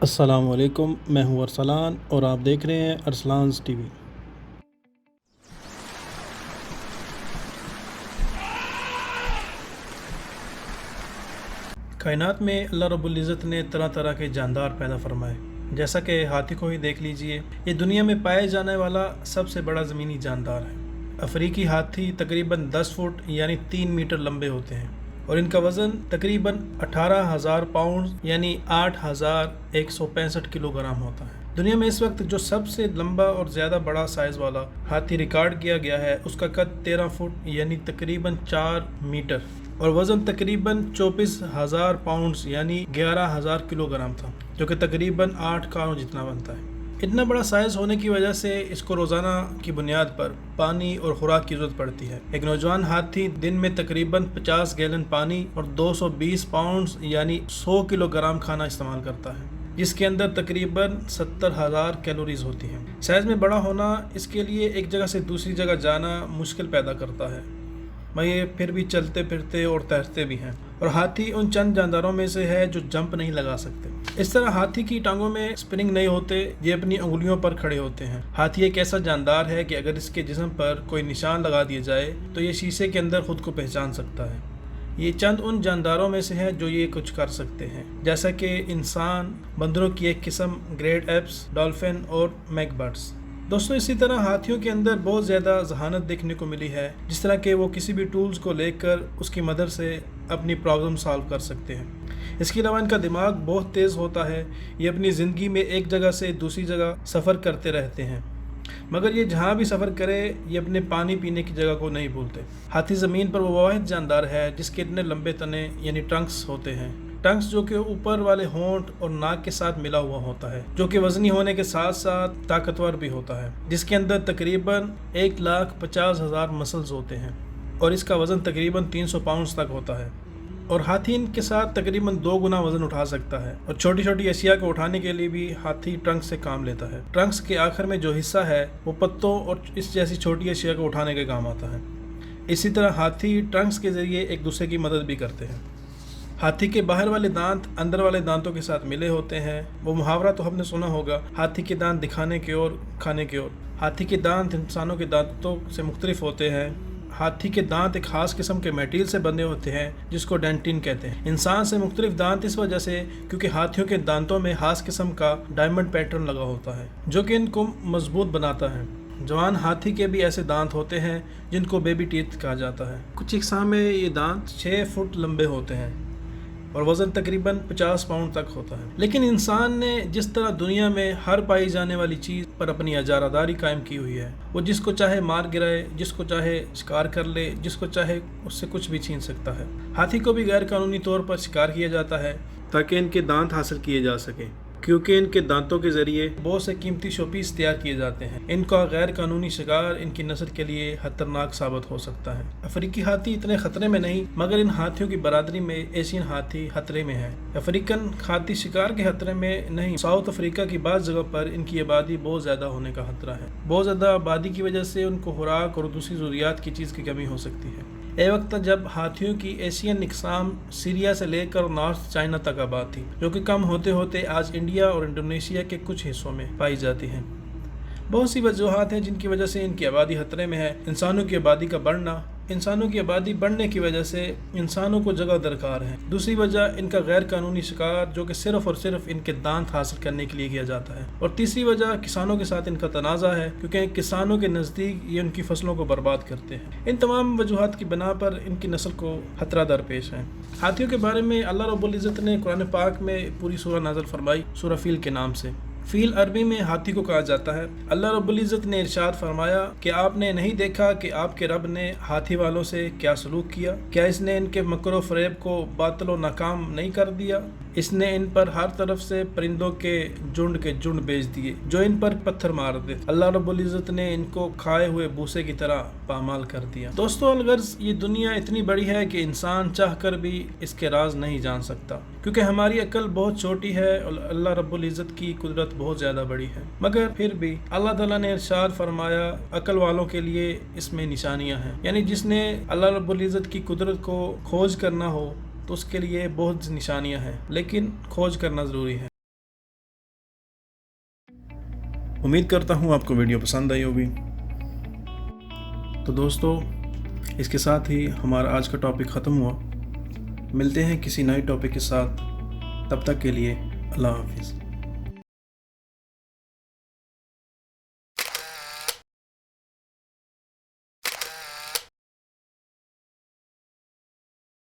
السلام علیکم، میں ہوں ارسلان اور آپ دیکھ رہے ہیں ارسلانز ٹی وی۔ کائنات میں اللہ رب العزت نے طرح طرح کے جاندار پیدا فرمائے، جیسا کہ ہاتھی کو ہی دیکھ لیجئے۔ یہ دنیا میں پائے جانے والا سب سے بڑا زمینی جاندار ہے۔ افریقی ہاتھی تقریباً 10 فٹ یعنی 3 میٹر لمبے ہوتے ہیں اور ان کا وزن تقریباً 18,000 پاؤنڈ یعنی 8,165 کلو گرام ہوتا ہے۔ دنیا میں اس وقت جو سب سے لمبا اور زیادہ بڑا سائز والا ہاتھی ریکارڈ کیا گیا ہے، اس کا قد 13 فٹ یعنی تقریباً 4 میٹر اور وزن تقریباً 24,000 پاؤنڈز یعنی 11,000 کلو گرام تھا، جو کہ تقریباً 8 کاروں جتنا بنتا ہے۔ اتنا بڑا سائز ہونے کی وجہ سے اس کو روزانہ کی بنیاد پر پانی اور خوراک کی ضرورت پڑتی ہے۔ ایک نوجوان ہاتھی دن میں تقریباً 50 گیلن پانی اور 220 پاؤنڈز یعنی 100 کلو گرام کھانا استعمال کرتا ہے، جس کے اندر تقریباً 70,000 کیلوریز ہوتی ہیں۔ سائز میں بڑا ہونا اس کے لیے ایک جگہ سے دوسری جگہ جانا مشکل پیدا کرتا ہے، مگر یہ پھر بھی چلتے پھرتے اور تیرتے بھی ہیں، اور ہاتھی ان چند جانداروں میں سے ہے جو جمپ نہیں لگا سکتے۔ اس طرح ہاتھی کی ٹانگوں میں اسپرنگ نہیں ہوتے، یہ اپنی انگلیوں پر کھڑے ہوتے ہیں۔ ہاتھی ایک ایسا جاندار ہے کہ اگر اس کے جسم پر کوئی نشان لگا دیا جائے تو یہ شیشے کے اندر خود کو پہچان سکتا ہے۔ یہ چند ان جانداروں میں سے ہے جو یہ کچھ کر سکتے ہیں، جیسا کہ انسان، بندروں کی ایک قسم، گریٹ ایپس، ڈالفن اور میک برڈز۔ دوستو، اسی طرح ہاتھیوں کے اندر بہت زیادہ ذہانت دیکھنے کو ملی ہے، جس طرح کہ وہ کسی بھی ٹولز کو لے کر اس کی مدد سے اپنی پرابلم سالو کر سکتے ہیں۔ اس کے علاوہ ان کا دماغ بہت تیز ہوتا ہے۔ یہ اپنی زندگی میں ایک جگہ سے دوسری جگہ سفر کرتے رہتے ہیں، مگر یہ جہاں بھی سفر کرے یہ اپنے پانی پینے کی جگہ کو نہیں بھولتے۔ ہاتھی زمین پر وہ واحد جاندار ہے جس کے اتنے لمبے تنے یعنی ٹرنکس ہوتے ہیں، ٹنگس جو کہ اوپر والے ہونٹ اور ناک کے ساتھ ملا ہوا ہوتا ہے، جو کہ وزنی ہونے کے ساتھ ساتھ طاقتور بھی ہوتا ہے، جس کے اندر تقریباً 1,50,000 مسلز ہوتے ہیں اور اس کا وزن تقریباً 300 پاؤنڈز تک ہوتا ہے، اور ہاتھی ان کے ساتھ تقریباً 2 گنا وزن اٹھا سکتا ہے، اور چھوٹی چھوٹی اشیاء کو اٹھانے کے لیے بھی ہاتھی ٹرنک سے کام لیتا ہے۔ ٹرنکس کے آخر میں جو حصہ ہے وہ پتوں اور اس جیسی چھوٹی اشیاء کو اٹھانے کے کام آتا ہے۔ اسی طرح ہاتھی ٹرنکس کے ذریعے ایک دوسرے کی مدد بھی کرتے ہیں۔ ہاتھی کے باہر والے دانت اندر والے دانتوں کے ساتھ ملے ہوتے ہیں۔ وہ محاورہ تو ہم نے سنا ہوگا، ہاتھی کے دانت دکھانے کی اور کھانے کی اور۔ ہاتھی کے دانت انسانوں کے دانتوں سے مختلف ہوتے ہیں۔ ہاتھی کے دانت ایک خاص قسم کے میٹیریل سے بنے ہوتے ہیں جس کو ڈینٹین کہتے ہیں۔ انسان سے مختلف دانت اس وجہ سے کیونکہ ہاتھیوں کے دانتوں میں خاص قسم کا ڈائمنڈ پیٹرن لگا ہوتا ہے جو کہ ان کو مضبوط بناتا ہے۔ جوان ہاتھی کے بھی ایسے دانت ہوتے ہیں جن کو بیبی ٹیتھ کہا جاتا ہے۔ کچھ اقسام میں یہ دانت 6 فٹ لمبے ہوتے ہیں اور وزن تقریباً 50 پاؤنڈ تک ہوتا ہے۔ لیکن انسان نے جس طرح دنیا میں ہر پائی جانے والی چیز پر اپنی اجارہ داری قائم کی ہوئی ہے، وہ جس کو چاہے مار گرائے، جس کو چاہے شکار کر لے، جس کو چاہے اس سے کچھ بھی چھین سکتا ہے۔ ہاتھی کو بھی غیر قانونی طور پر شکار کیا جاتا ہے تاکہ ان کے دانت حاصل کیے جا سکیں، کیونکہ ان کے دانتوں کے ذریعے بہت سے قیمتی شو پیس تیار کیے جاتے ہیں۔ ان کا غیر قانونی شکار ان کی نسل کے لیے خطرناک ثابت ہو سکتا ہے۔ افریقی ہاتھی اتنے خطرے میں نہیں، مگر ان ہاتھیوں کی برادری میں ایشین ہاتھی خطرے میں ہے۔ افریقن ہاتھی شکار کے خطرے میں نہیں، ساؤتھ افریقہ کی بعض جگہ پر ان کی آبادی بہت زیادہ ہونے کا خطرہ ہے۔ بہت زیادہ آبادی کی وجہ سے ان کو خوراک اور دوسری ضروریات کی چیز کی کمی ہو سکتی ہے۔ ایک وقت تھا جب ہاتھیوں کی ایشین اقسام سیریا سے لے کر نارتھ چائنا تک آباد تھی، جو کہ کم ہوتے ہوتے آج انڈیا اور انڈونیشیا کے کچھ حصوں میں پائی جاتی ہیں۔ بہت سی وجوہات ہیں جن کی وجہ سے ان کی آبادی خطرے میں ہے۔ انسانوں کی آبادی کا بڑھنا، انسانوں کی آبادی بڑھنے کی وجہ سے انسانوں کو جگہ درکار ہے۔ دوسری وجہ ان کا غیر قانونی شکار جو کہ صرف اور صرف ان کے دانت حاصل کرنے کے لیے کیا جاتا ہے، اور تیسری وجہ کسانوں کے ساتھ ان کا تنازع ہے، کیونکہ کسانوں کے نزدیک یہ ان کی فصلوں کو برباد کرتے ہیں۔ ان تمام وجوہات کی بنا پر ان کی نسل کو خطرہ درپیش ہے۔ ہاتھیوں کے بارے میں اللہ رب العزت نے قرآن پاک میں پوری سورہ نازل فرمائی، سورہ فیل کے نام سے۔ فیل عربی میں ہاتھی کو کہا جاتا ہے۔ اللہ رب العزت نے ارشاد فرمایا کہ آپ نے نہیں دیکھا کہ آپ کے رب نے ہاتھی والوں سے کیا سلوک کیا؟ کیا اس نے ان کے مکر و فریب کو باطل و ناکام نہیں کر دیا؟ اس نے ان پر ہر طرف سے پرندوں کے جھنڈ بھیج دیے جو ان پر پتھر مار دیتے۔ اللہ رب العزت نے ان کو کھائے ہوئے بھوسے کی طرح پامال کر دیا۔ دوستو، الغرض یہ دنیا اتنی بڑی ہے کہ انسان چاہ کر بھی اس کے راز نہیں جان سکتا، کیونکہ ہماری عقل بہت چھوٹی ہے اور اللہ رب العزت کی قدرت بہت زیادہ بڑی ہے۔ مگر پھر بھی اللہ تعالیٰ نے ارشاد فرمایا عقل والوں کے لیے اس میں نشانیاں ہیں، یعنی جس نے اللہ رب العزت کی قدرت کو کھوج کرنا ہو تو اس کے لیے بہت نشانیاں ہیں، لیکن کھوج کرنا ضروری ہے۔ امید کرتا ہوں آپ کو ویڈیو پسند آئی ہوگی۔ تو دوستو، اس کے ساتھ ہی ہمارا آج کا ٹاپک ختم ہوا۔ ملتے ہیں کسی نئے ٹاپک کے ساتھ، تب تک کے لیے اللہ حافظ۔